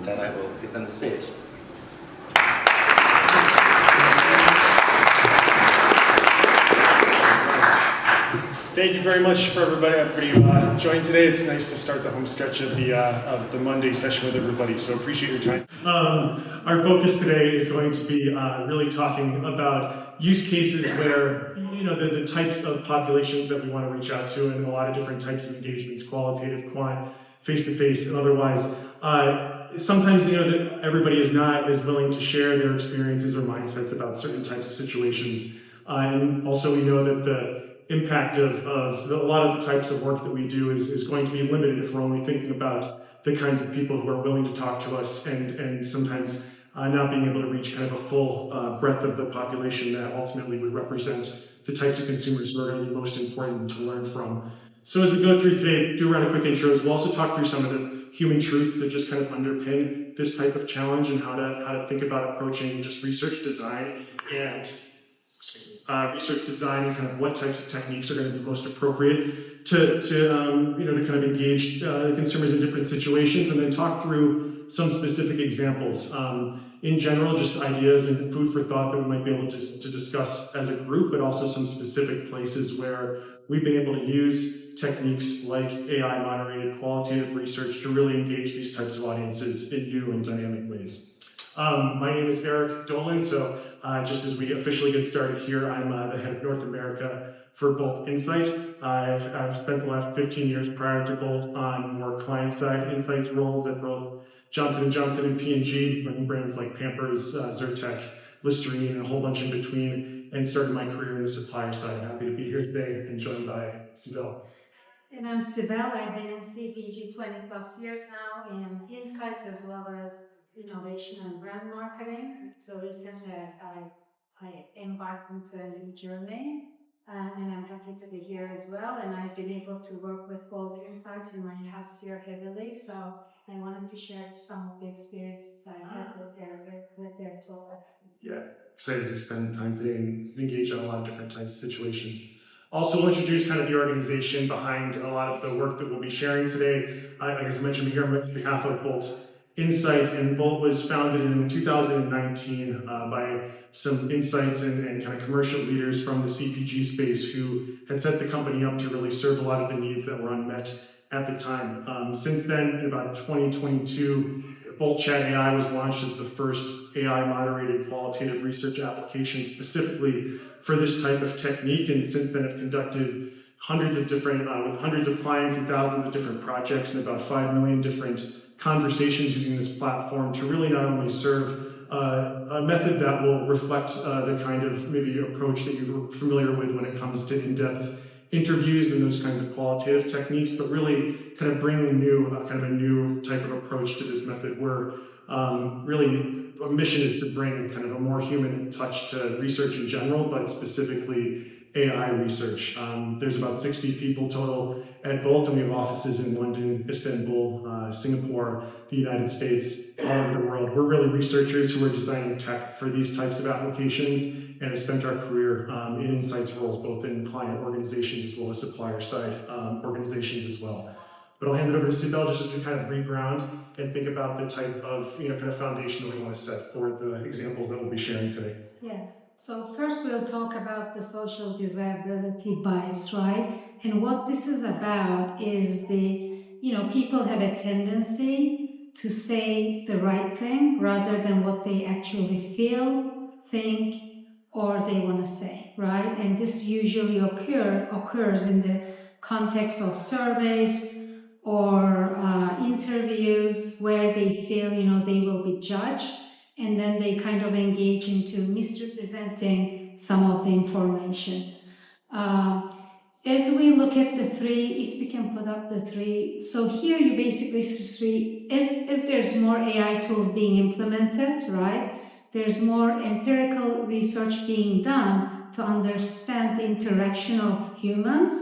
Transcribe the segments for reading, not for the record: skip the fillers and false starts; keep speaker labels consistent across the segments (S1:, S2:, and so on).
S1: then I will give them the stage.
S2: Thank you very much for everybody who joined today. It's nice to start the home stretch of the Monday session with everybody, so appreciate your time. Our focus today is going to be really talking about use cases where, the types of populations that we want to reach out to, and a lot of different types of engagements, qualitative, quant, face-to-face, and otherwise. Sometimes, that everybody is not as willing to share their experiences or mindsets about certain types of situations. And also we know that the impact of a lot of the types of work that we do is going to be limited if we're only thinking about the kinds of people who are willing to talk to us, and sometimes not being able to reach kind of a full breadth of the population that ultimately would represent the types of consumers who are going to be most important to learn from. So as we go through today, do a round of quick intros. We'll also talk through some of the human truths that just kind of underpin this type of challenge, and how to think about approaching just research design and kind of what types of techniques are going to be most appropriate to kind of engage consumers in different situations, and then talk through some specific examples. In general, just ideas and food for thought that we might be able to discuss as a group, but also some specific places where we've been able to use techniques like AI moderated qualitative research to really engage these types of audiences in new and dynamic ways. My name is Eric Dolan, so just as we officially get started here, I'm the head of North America for Bolt Insight. I've spent the last 15 years prior to Bolt on more client-side insights roles at both Johnson & Johnson and P&G, running brands like Pampers, Zyrtec, Listerine, and a whole bunch in between, and started my career in the supplier side. Happy to be here today and joined by Sibel.
S3: And I'm Sibel. I've been in CPG 20 plus years now in insights as well as innovation and brand marketing. So recently I embarked into a new journey, and I'm happy to be here as well. And I've been able to work with Bold Insights in my past year heavily. So I wanted to share some of the experiences I had with their tool.
S2: Yeah, excited to spend time today and engage on a lot of different types of situations. Also, we'll introduce kind of the organization behind a lot of the work that we'll be sharing today. As I mentioned, here on behalf of Bolt Insight, and Bolt was founded in 2019 by some insights and kind of commercial leaders from the CPG space who had set the company up to really serve a lot of the needs that were unmet at the time. Since then, in about 2022, Bolt Chat AI was launched as the first AI moderated qualitative research application specifically for this type of technique, and since then have conducted hundreds of different, with hundreds of clients and thousands of different projects and about 5 million different conversations using this platform to really not only serve a method that will reflect the kind of maybe approach that you're familiar with when it comes to in-depth interviews and those kinds of qualitative techniques, but really kind of bring a new type of approach to this method where really a mission is to bring kind of a more human touch to research in general, but specifically AI research. There's about 60 people total at Bolt, and we have offices in London, Istanbul, Singapore, the United States, all over the world. We're really researchers who are designing tech for these types of applications, and have spent our career in insights roles, both in client organizations as well as supplier side organizations as well. But I'll hand it over to Sibel just as we kind of reground and think about the type of kind of foundation that we want to set for the examples that we'll be sharing today.
S3: Yeah. So first we'll talk about the social desirability bias, right? And what this is about is people have a tendency to say the right thing rather than what they actually feel, think, or they want to say, right? And this usually occurs in the context of surveys or interviews where they feel, they will be judged, and then they kind of engage into misrepresenting some of the information. As we look at the three, if we can put up the three, so here you basically see as there's more AI tools being implemented, right? There's more empirical research being done to understand the interaction of humans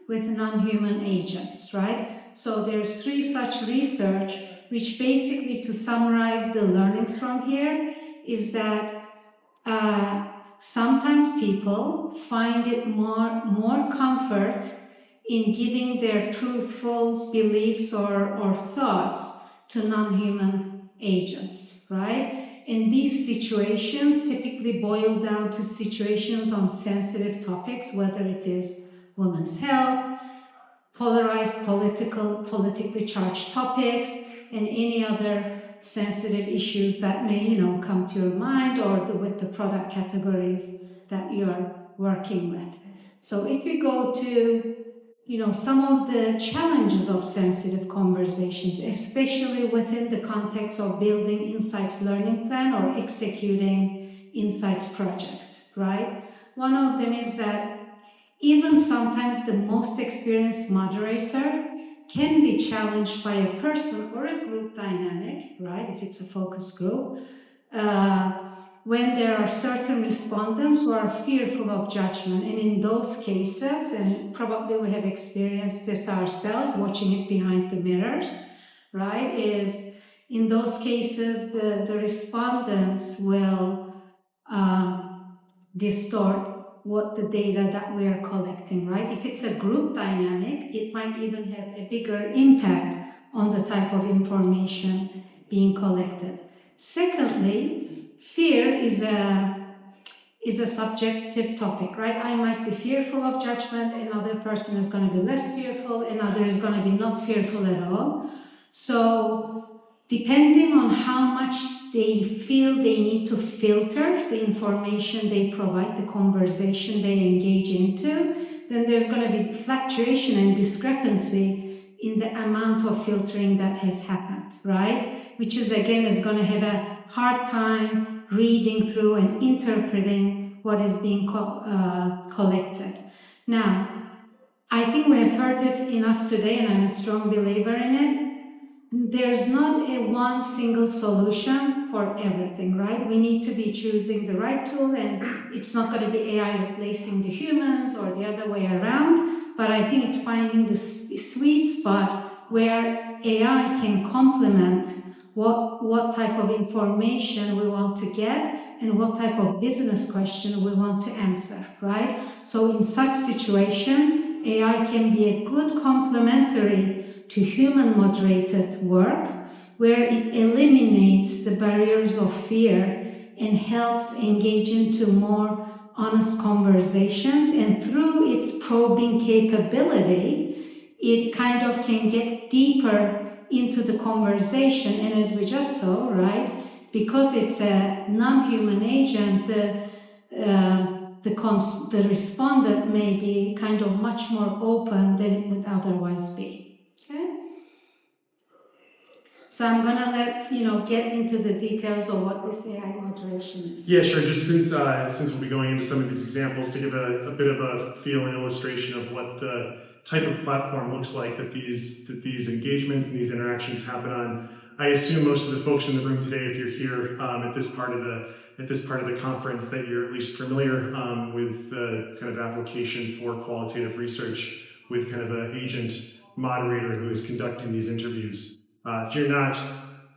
S3: with non-human agents, right? So there's three such research, which basically, to summarize the learnings from here, is that sometimes people find it more comfort in giving their truthful beliefs or thoughts to non-human agents, right? And these situations typically boil down to situations on sensitive topics, whether it is women's health, polarized politically charged topics, and any other sensitive issues that may, come to your mind, or with the product categories that you're working with. So if we go to, some of the challenges of sensitive conversations, especially within the context of building insights learning plan or executing insights projects, right? One of them is that even sometimes the most experienced moderator can be challenged by a person or a group dynamic, right? If it's a focus group, when there are certain respondents who are fearful of judgment. And in those cases, and probably we have experienced this ourselves, watching it behind the mirrors, right, is in those cases, the respondents will distort what the data that we are collecting, right? If it's a group dynamic, it might even have a bigger impact on the type of information being collected. Secondly, fear is a subjective topic, right? I might be fearful of judgment, another person is going to be less fearful, another is going to be not fearful at all. So depending on how much they feel they need to filter the information they provide, the conversation they engage into, then there's going to be fluctuation and discrepancy in the amount of filtering that has happened, right? Which is, again, is going to have a hard time reading through and interpreting what is being collected. Now, I think we have heard it enough today, and I'm a strong believer in it. There's not a one single solution for everything, right? We need to be choosing the right tool, and it's not going to be AI replacing the humans or the other way around, but I think it's finding the sweet spot where AI can complement what type of information we want to get and what type of business question we want to answer, right? So in such situation, AI can be a good complementary to human-moderated work, where it eliminates the barriers of fear and helps engage into more honest conversations. And through its probing capability, it kind of can get deeper into the conversation. And as we just saw, right, because it's a non-human agent, the respondent may be kind of much more open than it would otherwise be. Okay? So I'm gonna get into the details of what this AI moderation is.
S2: Yeah, sure. Just since we'll be going into some of these examples to give a bit of a feel and illustration of what the type of platform looks like that these engagements and these interactions happen on. I assume most of the folks in the room today, if you're here at this part of the conference, that you're at least familiar with the kind of application for qualitative research with kind of an agent moderator who is conducting these interviews. If you're not,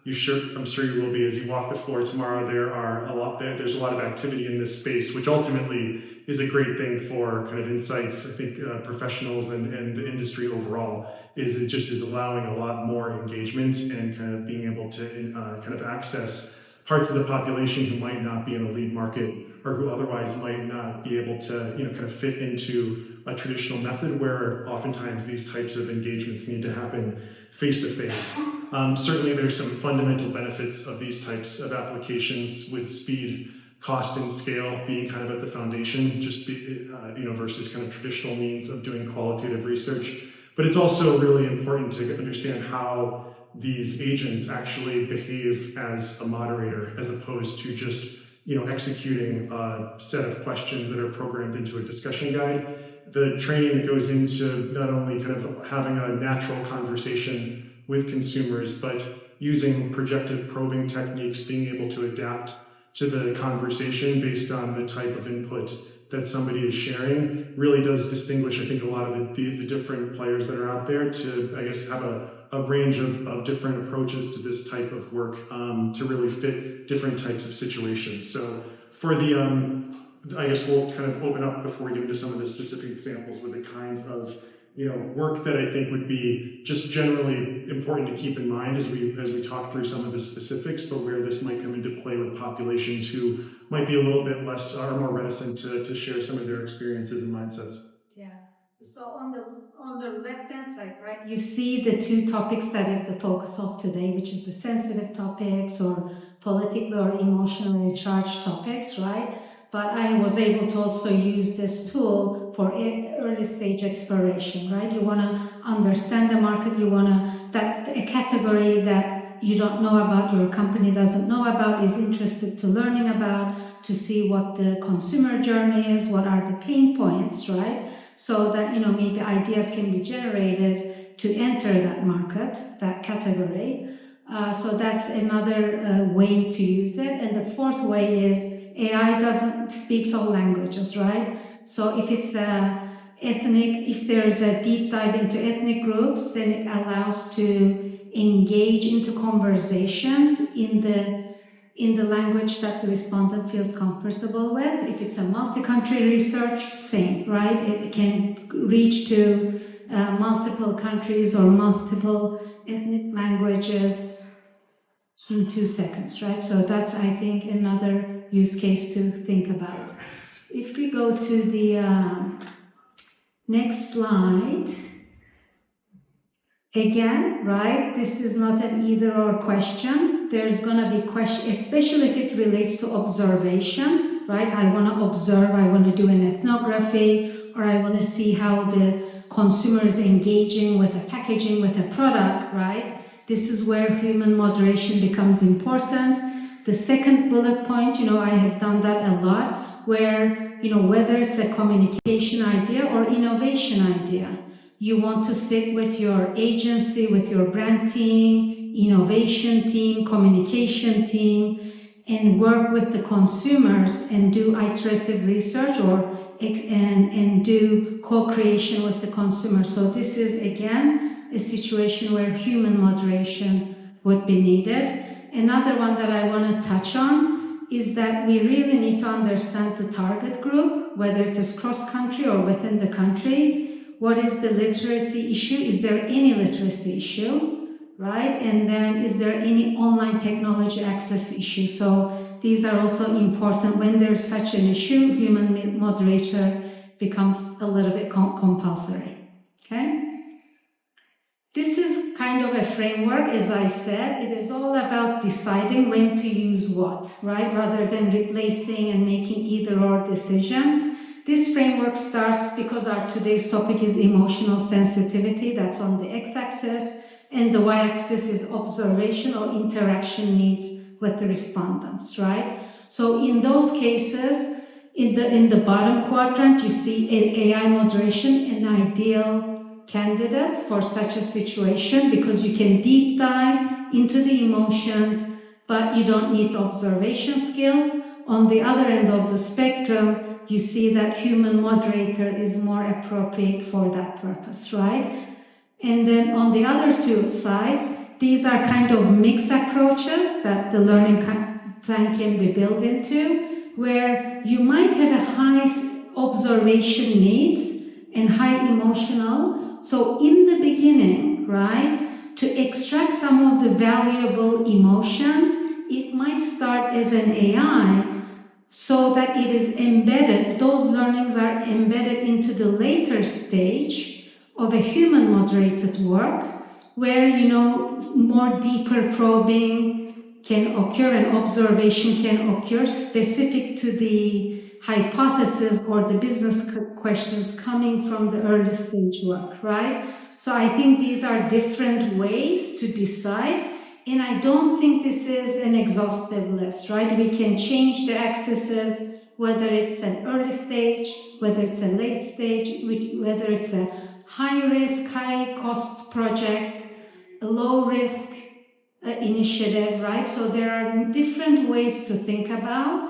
S2: I'm sure you will be as you walk the floor tomorrow. There's a lot of activity in this space, which ultimately is a great thing for kind of insights. I think professionals and the industry overall is allowing a lot more engagement and kind of being able to kind of access parts of the population who might not be in a lead market or who otherwise might not be able to kind of fit into a traditional method where oftentimes these types of engagements need to happen face to face. Certainly there's some fundamental benefits of these types of applications, with speed, cost, and scale being kind of at the foundation, versus kind of traditional means of doing qualitative research. But it's also really important to understand how these agents actually behave as a moderator, as opposed to just executing a set of questions that are programmed into a discussion guide. The training that goes into not only kind of having a natural conversation with consumers, but using projective probing techniques, being able to adapt to the conversation based on the type of input that somebody is sharing, really does distinguish, I think, a lot of the different players that are out there to, I guess, have a range of different approaches to this type of work to really fit different types of situations. So for the, I guess we'll kind of open up before we get into some of the specific examples with the kinds of work that I think would be just generally important to keep in mind as we talk through some of the specifics, but where this might come into play with populations who might be a little bit less or more reticent to share some of their experiences and mindsets.
S3: Yeah. So on the left-hand side, right, you see the two topics that is the focus of today, which is the sensitive topics or politically or emotionally charged topics, right? But I was able to also use this tool for early stage exploration, right? You want to understand the market, you want to, that a category that you don't know about, your company doesn't know about, is interested to learning about, to see what the consumer journey is, what are the pain points, right? So that, maybe ideas can be generated to enter that market, that category. So that's another way to use it. And the fourth way is AI doesn't speak all languages, right? So if it's if there's a deep dive into ethnic groups, then it allows to engage into conversations in the language that the respondent feels comfortable with. If it's a multi-country research, same, right? It can reach to multiple countries or multiple ethnic languages in 2 seconds, right? So that's, I think, another use case to think about. If we go to the next slide, again, right, this is not an either or question. There's going to be question, especially if it relates to observation, right? I want to observe, I want to do an ethnography, or I want to see how the consumer is engaging with a packaging, with a product, right? This is where human moderation becomes important. The second bullet point, I have done that a lot, where, whether it's a communication idea or innovation idea, you want to sit with your agency, with your brand team, innovation team, communication team, and work with the consumers and do iterative research and do co-creation with the consumer. So this is, again, a situation where human moderation would be needed. Another one that I want to touch on is that we really need to understand the target group, whether it is cross-country or within the country. What is the literacy issue? Is there any literacy issue, right? And then is there any online technology access issue? So these are also important. When there's such an issue, human moderator becomes a little bit compulsory, okay? This is kind of a framework, as I said. It is all about deciding when to use what, right? Rather than replacing and making either or decisions. This framework starts because our today's topic is emotional sensitivity, that's on the x-axis, and the y-axis is observation or interaction needs with the respondents, right? So in those cases, in the bottom quadrant, you see AI moderation, an ideal candidate for such a situation because you can deep dive into the emotions, but you don't need observation skills. On the other end of the spectrum, you see that human moderator is more appropriate for that purpose, right? And then on the other two sides, these are kind of mixed approaches that the learning plan can be built into, where you might have a high observation needs and high emotional. So in the beginning, right, to extract some of the valuable emotions, it might start as an AI, so that it is embedded, those learnings are embedded into the later stage of a human moderated work, where, more deeper probing can occur and observation can occur specific to the hypothesis or the business questions coming from the early stage work, right? So I think these are different ways to decide. And I don't think this is an exhaustive list, right? We can change the axes, whether it's an early stage, whether it's a late stage, whether it's a high risk, high cost project, a low risk initiative, right? So there are different ways to think about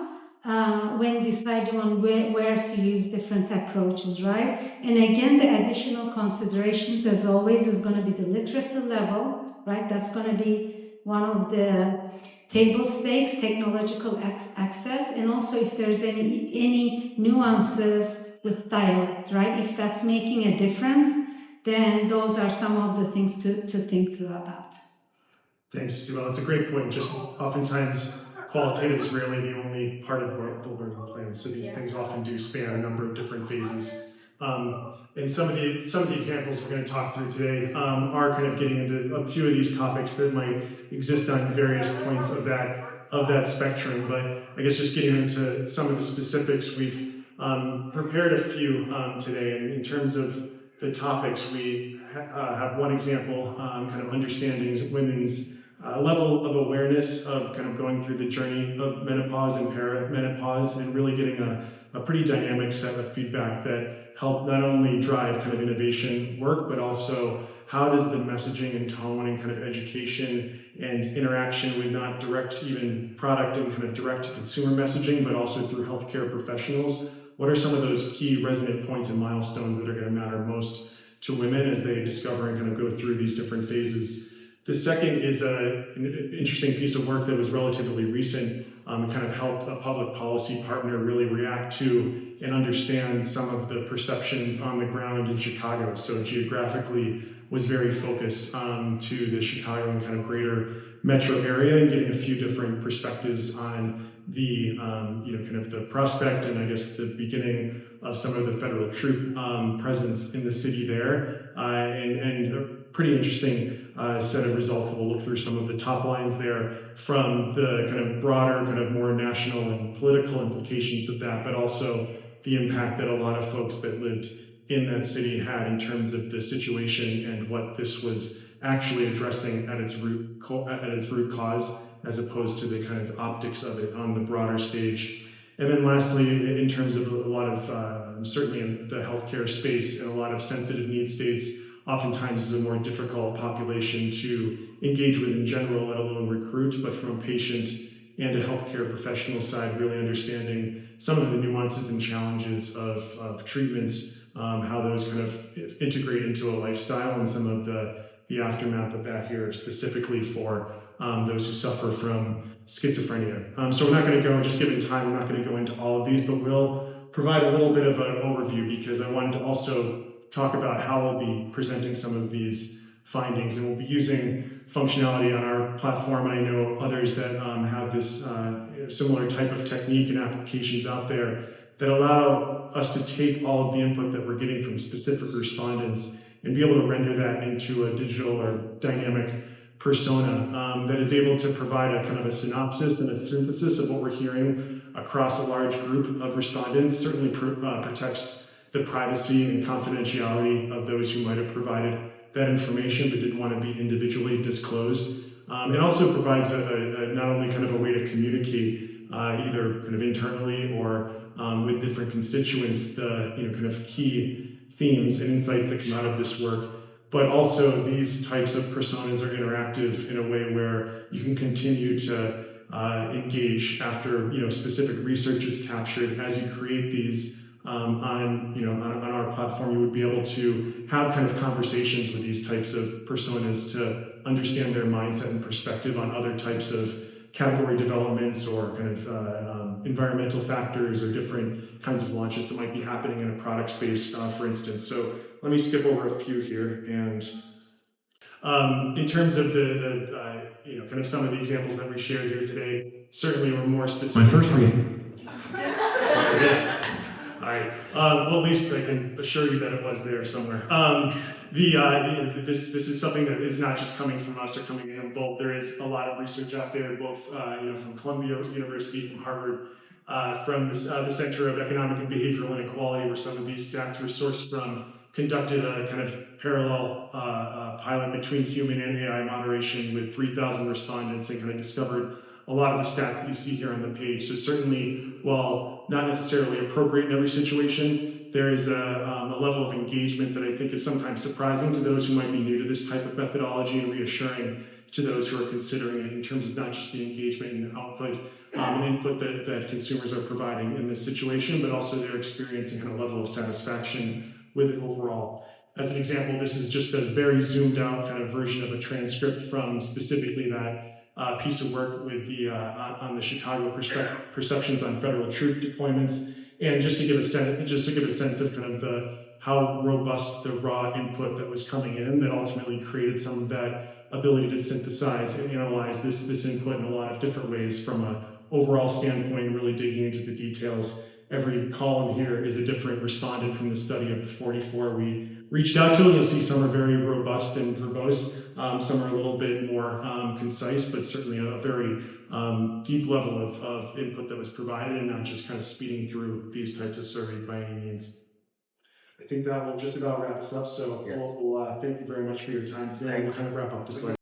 S3: when deciding on where to use different approaches, right? And again, the additional considerations, as always, is going to be the literacy level, right? That's going to be one of the table stakes, technological access, and also if there's any nuances with dialect, right? If that's making a difference, then those are some of the things to think through about.
S2: Thanks, Sibel. That's a great point. Just oftentimes, qualitative is rarely the only part of the learning plan. So these things often do span a number of different phases. And some of the examples we're going to talk through today are kind of getting into a few of these topics that might exist on various points of that spectrum. But I guess just getting into some of the specifics, we've prepared a few today. And in terms of the topics, we have one example, kind of understanding women's level of awareness of kind of going through the journey of menopause and perimenopause, and really getting a pretty dynamic set of feedback that help not only drive kind of innovation work, but also how does the messaging and tone and kind of education and interaction with not direct even product and kind of direct to consumer messaging, but also through healthcare professionals. What are some of those key resonant points and milestones that are going to matter most to women as they discover and kind of go through these different phases? The second is an interesting piece of work that was relatively recent. It kind of helped a public policy partner really react to and understand some of the perceptions on the ground in Chicago. So geographically was very focused to the Chicago and kind of greater metro area, and getting a few different perspectives on the kind of the prospect and I guess the beginning of some of the federal troop presence in the city there, and a pretty interesting set of results that we'll look through some of the top lines there from the kind of broader, kind of more national and political implications of that, but also the impact that a lot of folks that lived in that city had in terms of the situation and what this was actually addressing at its root cause, as opposed to the kind of optics of it on the broader stage. And then lastly, in terms of a lot of, certainly in the healthcare space and a lot of sensitive needs states, oftentimes is a more difficult population to engage with in general, let alone recruit, but from a patient and a healthcare professional side, really understanding some of the nuances and challenges of treatments, how those kind of integrate into a lifestyle, and some of the aftermath of that here, specifically for those who suffer from schizophrenia. So we're not going to go, just given time, we're not going to go into all of these, but we'll provide a little bit of an overview, because I wanted to also talk about how we'll be presenting some of these findings, and we'll be using functionality on our platform. I know others that have this similar type of technique and applications out there that allow us to take all of the input that we're getting from specific respondents and be able to render that into a digital or dynamic persona that is able to provide a kind of a synopsis and a synthesis of what we're hearing across a large group of respondents. Certainly protects the privacy and confidentiality of those who might have provided that information but didn't want to be individually disclosed. It also provides not only kind of a way to communicate either kind of internally or with different constituents the kind of key themes and insights that come out of this work, but also these types of personas are interactive in a way where you can continue to engage after specific research is captured. As you create these on our platform, you would be able to have kind of conversations with these types of personas to understand their mindset and perspective on other types of category developments or kind of environmental factors or different kinds of launches that might be happening in a product space, for instance. So let me skip over a few here. And in terms of the kind of some of the examples that we shared here today, certainly were more specific.
S1: My first reading.
S2: There it is. All right. Well, at least I can assure you that it was there somewhere. This is something that is not just coming from us or coming from both. There is a lot of research out there, both from Columbia University, from Harvard, from the Center of Economic and Behavioral Inequality, where some of these stats were sourced from, conducted a kind of parallel pilot between human and AI moderation with 3,000 respondents, and kind of discovered a lot of the stats that you see here on the page. So certainly, while not necessarily appropriate in every situation, there is a level of engagement that I think is sometimes surprising to those who might be new to this type of methodology, and reassuring to those who are considering it in terms of not just the engagement and the output and input that consumers are providing in this situation, but also their experience and kind of level of satisfaction with it overall. As an example, this is just a very zoomed out kind of version of a transcript from specifically that piece of work with the on the Chicago perceptions on federal troop deployments, and just to give a sense of kind of the how robust the raw input that was coming in that ultimately created some of that ability to synthesize and analyze this input in a lot of different ways from a overall standpoint, really digging into the details. Every column here is a different respondent from the study of the 44 we reached out to. You'll see some are very robust and verbose, some are a little bit more concise, but certainly a very deep level of input that was provided, and not just kind of speeding through these types of surveys by any means. I think that will just about wrap us up. So
S1: Yes.
S2: we'll thank you very much for your time today. We'll
S1: Thanks.
S2: kind of wrap up this slide.